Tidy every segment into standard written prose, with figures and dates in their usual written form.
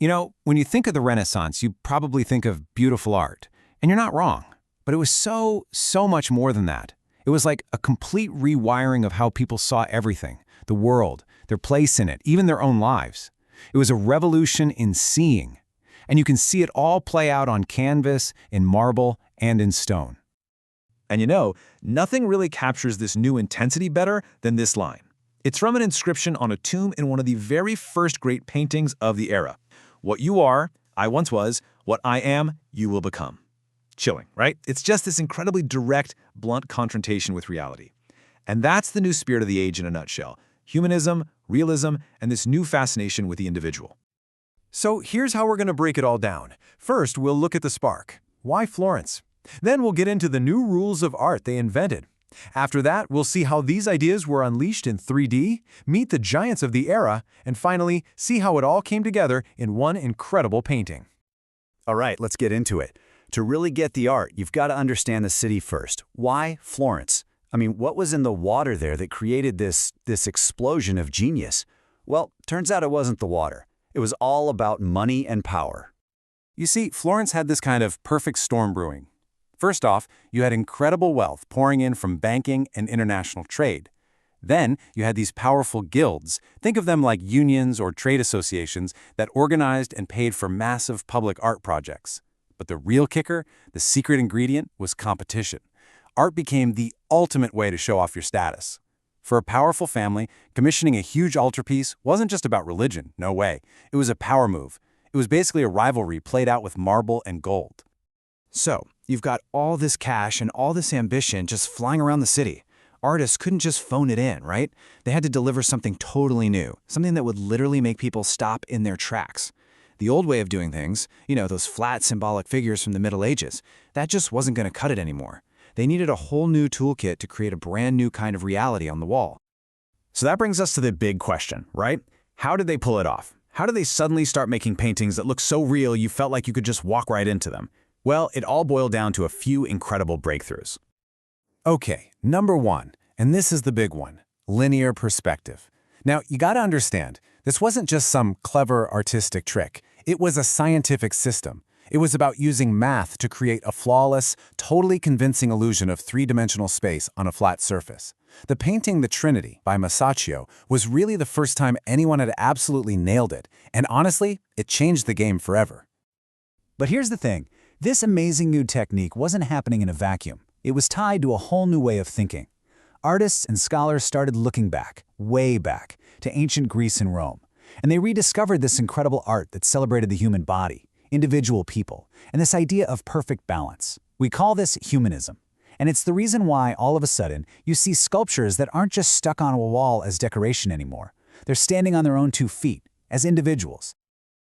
You know, when you think of the Renaissance, you probably think of beautiful art. And you're not wrong. But it was so much more than that. It was like a complete rewiring of how people saw everything, the world, their place in it, even their own lives. It was a revolution in seeing. And you can see it all play out on canvas, in marble, and in stone. And you know, nothing really captures this new intensity better than this line. It's from an inscription on a tomb in one of the very first great paintings of the era. What you are, I once was. What I am, you will become. Chilling, right? It's just this incredibly direct, blunt confrontation with reality. And that's the new spirit of the age in a nutshell. Humanism, realism, and this new fascination with the individual. So here's how we're going to break it all down. First, we'll look at the spark. Why Florence? Then we'll get into the new rules of art they invented. After that, we'll see how these ideas were unleashed in 3D, meet the giants of the era, and finally, see how it all came together in one incredible painting. All right, let's get into it. To really get the art, you've got to understand the city first. Why Florence? I mean, what was in the water there that created this explosion of genius? Well, turns out it wasn't the water. It was all about money and power. You see, Florence had this kind of perfect storm brewing. First off, you had incredible wealth pouring in from banking and international trade. Then, you had these powerful guilds. Think of them like unions or trade associations that organized and paid for massive public art projects. But the real kicker, the secret ingredient, was competition. Art became the ultimate way to show off your status. For a powerful family, commissioning a huge altarpiece wasn't just about religion, no way. It was a power move. It was basically a rivalry played out with marble and gold. So, you've got all this cash and all this ambition just flying around the city. Artists couldn't just phone it in, right? They had to deliver something totally new, something that would literally make people stop in their tracks. The old way of doing things, those flat symbolic figures from the Middle Ages, that just wasn't going to cut it anymore. They needed a whole new toolkit to create a brand new kind of reality on the wall. So that brings us to the big question, right? How did they pull it off? How did they suddenly start making paintings that looked so real you felt like you could just walk right into them? Well, it all boiled down to a few incredible breakthroughs. Okay, number one, and this is the big one, linear perspective. Now, you gotta understand, this wasn't just some clever artistic trick. It was a scientific system. It was about using math to create a flawless, totally convincing illusion of three-dimensional space on a flat surface. The painting The Trinity by Masaccio was really the first time anyone had absolutely nailed it, and honestly, it changed the game forever. But here's the thing. This amazing new technique wasn't happening in a vacuum. It was tied to a whole new way of thinking. Artists and scholars started looking back, way back, to ancient Greece and Rome, and they rediscovered this incredible art that celebrated the human body, individual people, and this idea of perfect balance. We call this humanism. And it's the reason why, all of a sudden, you see sculptures that aren't just stuck on a wall as decoration anymore. They're standing on their own 2 feet, as individuals.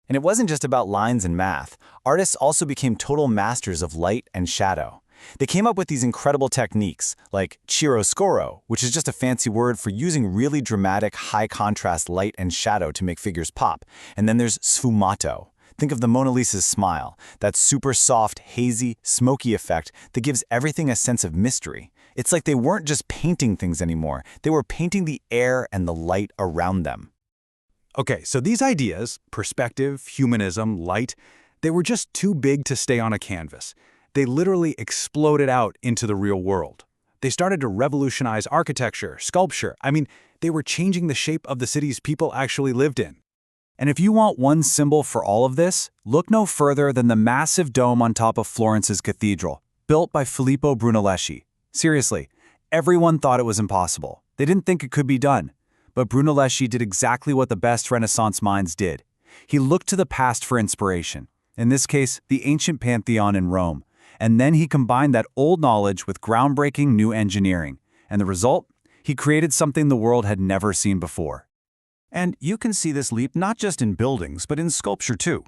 And it wasn't just about lines and math. Artists also became total masters of light and shadow. They came up with these incredible techniques, like chiaroscuro, which is just a fancy word for using really dramatic, high-contrast light and shadow to make figures pop. And then there's sfumato. Think of the Mona Lisa's smile, that super soft, hazy, smoky effect that gives everything a sense of mystery. It's like they weren't just painting things anymore. They were painting the air and the light around them. Okay, so these ideas, perspective, humanism, light, they were just too big to stay on a canvas. They literally exploded out into the real world. They started to revolutionize architecture, sculpture. I mean, they were changing the shape of the cities people actually lived in. And if you want one symbol for all of this, look no further than the massive dome on top of Florence's cathedral, built by Filippo Brunelleschi. Seriously, everyone thought it was impossible. They didn't think it could be done. But Brunelleschi did exactly what the best Renaissance minds did. He looked to the past for inspiration, in this case, the ancient Pantheon in Rome, and then he combined that old knowledge with groundbreaking new engineering. And the result? He created something the world had never seen before. And you can see this leap not just in buildings, but in sculpture too.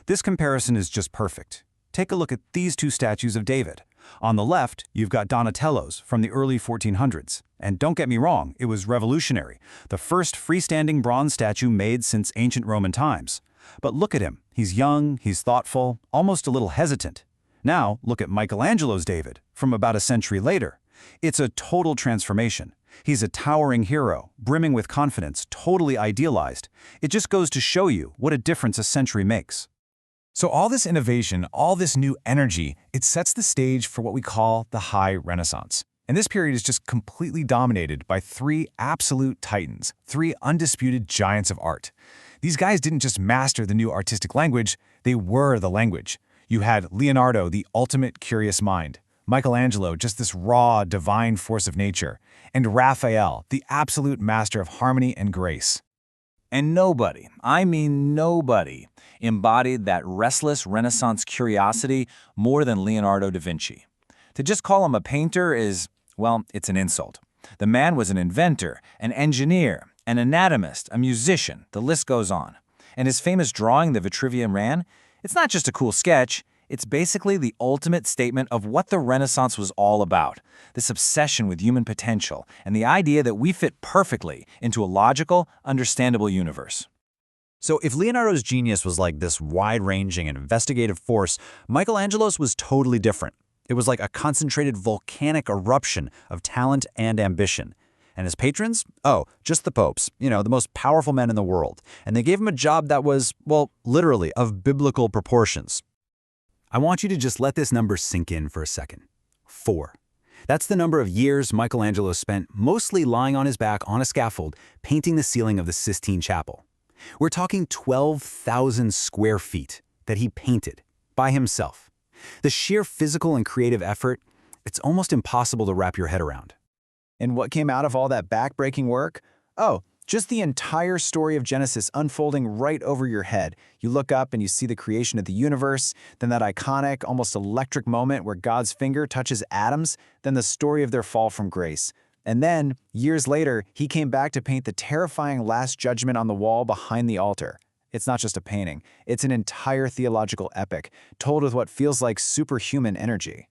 This comparison is just perfect. Take a look at these 2 statues of David. On the left, you've got Donatello's from the early 1400s. And don't get me wrong, it was revolutionary. The first freestanding bronze statue made since ancient Roman times. But look at him. He's young, he's thoughtful, almost a little hesitant. Now, look at Michelangelo's David, from about a century later. It's a total transformation. He's a towering hero, brimming with confidence, totally idealized. It just goes to show you what a difference a century makes. So all this innovation, all this new energy, it sets the stage for what we call the High Renaissance. And this period is just completely dominated by three absolute titans, three undisputed giants of art. These guys didn't just master the new artistic language, they were the language. You had Leonardo, the ultimate curious mind, Michelangelo, just this raw, divine force of nature, and Raphael, the absolute master of harmony and grace. And nobody, I mean nobody, embodied that restless Renaissance curiosity more than Leonardo da Vinci. To just call him a painter is, well, it's an insult. The man was an inventor, an engineer, an anatomist, a musician, the list goes on. And his famous drawing, the Vitruvian Man, it's not just a cool sketch, it's basically the ultimate statement of what the Renaissance was all about, this obsession with human potential and the idea that we fit perfectly into a logical, understandable universe. So if Leonardo's genius was like this wide-ranging and investigative force, Michelangelo's was totally different. It was like a concentrated volcanic eruption of talent and ambition. And his patrons? Oh, just the popes, the most powerful men in the world. And they gave him a job that was, well, literally, of biblical proportions. I want you to just let this number sink in for a second. 4. That's the number of years Michelangelo spent mostly lying on his back on a scaffold painting the ceiling of the Sistine Chapel. We're talking 12,000 square feet that he painted by himself. The sheer physical and creative effort, it's almost impossible to wrap your head around. And what came out of all that backbreaking work? Oh, just the entire story of Genesis unfolding right over your head. You look up and you see the creation of the universe, then that iconic, almost electric moment where God's finger touches atoms, then the story of their fall from grace. And then, years later, he came back to paint the terrifying Last Judgment on the wall behind the altar. It's not just a painting, it's an entire theological epic, told with what feels like superhuman energy.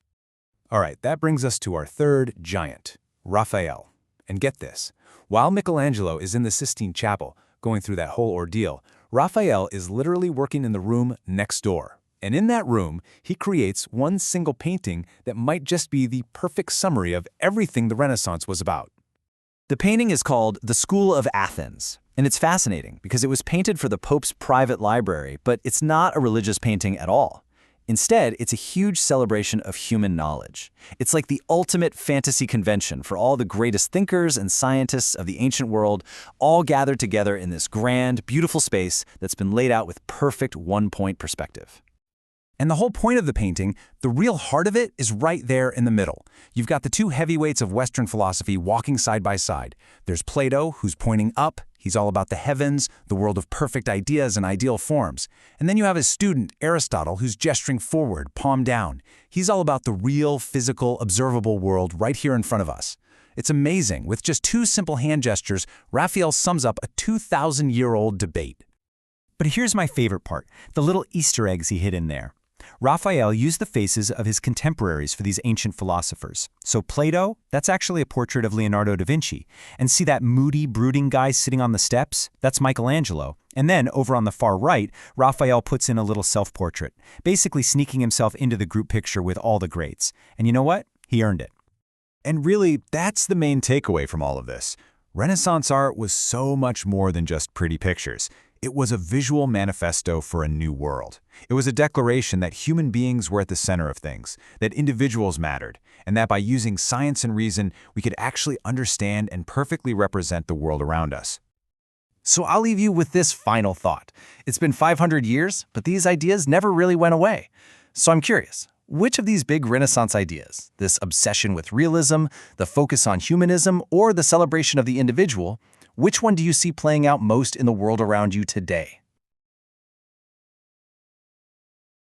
All right, that brings us to our third giant, Raphael. And get this, while Michelangelo is in the Sistine Chapel, going through that whole ordeal, Raphael is literally working in the room next door. And in that room, he creates one single painting that might just be the perfect summary of everything the Renaissance was about. The painting is called The School of Athens, and it's fascinating because it was painted for the Pope's private library, but it's not a religious painting at all. Instead, it's a huge celebration of human knowledge. It's like the ultimate fantasy convention for all the greatest thinkers and scientists of the ancient world, all gathered together in this grand, beautiful space that's been laid out with perfect one-point perspective. And the whole point of the painting, the real heart of it, is right there in the middle. You've got the two heavyweights of Western philosophy walking side by side. There's Plato, who's pointing up. He's all about the heavens, the world of perfect ideas and ideal forms. And then you have his student, Aristotle, who's gesturing forward, palm down. He's all about the real, physical, observable world right here in front of us. It's amazing. With just two simple hand gestures, Raphael sums up a 2,000-year-old debate. But here's my favorite part, the little Easter eggs he hid in there. Raphael used the faces of his contemporaries for these ancient philosophers. So Plato, that's actually a portrait of Leonardo da Vinci. And see that moody, brooding guy sitting on the steps? That's Michelangelo. And then, over on the far right, Raphael puts in a little self-portrait, basically sneaking himself into the group picture with all the greats. And you know what? He earned it. And really, that's the main takeaway from all of this. Renaissance art was so much more than just pretty pictures. It was a visual manifesto for a new world. It was a declaration that human beings were at the center of things, that individuals mattered, and that by using science and reason, we could actually understand and perfectly represent the world around us. So I'll leave you with this final thought. It's been 500 years, but these ideas never really went away. So I'm curious, which of these big Renaissance ideas, this obsession with realism, the focus on humanism, or the celebration of the individual, which one do you see playing out most in the world around you today?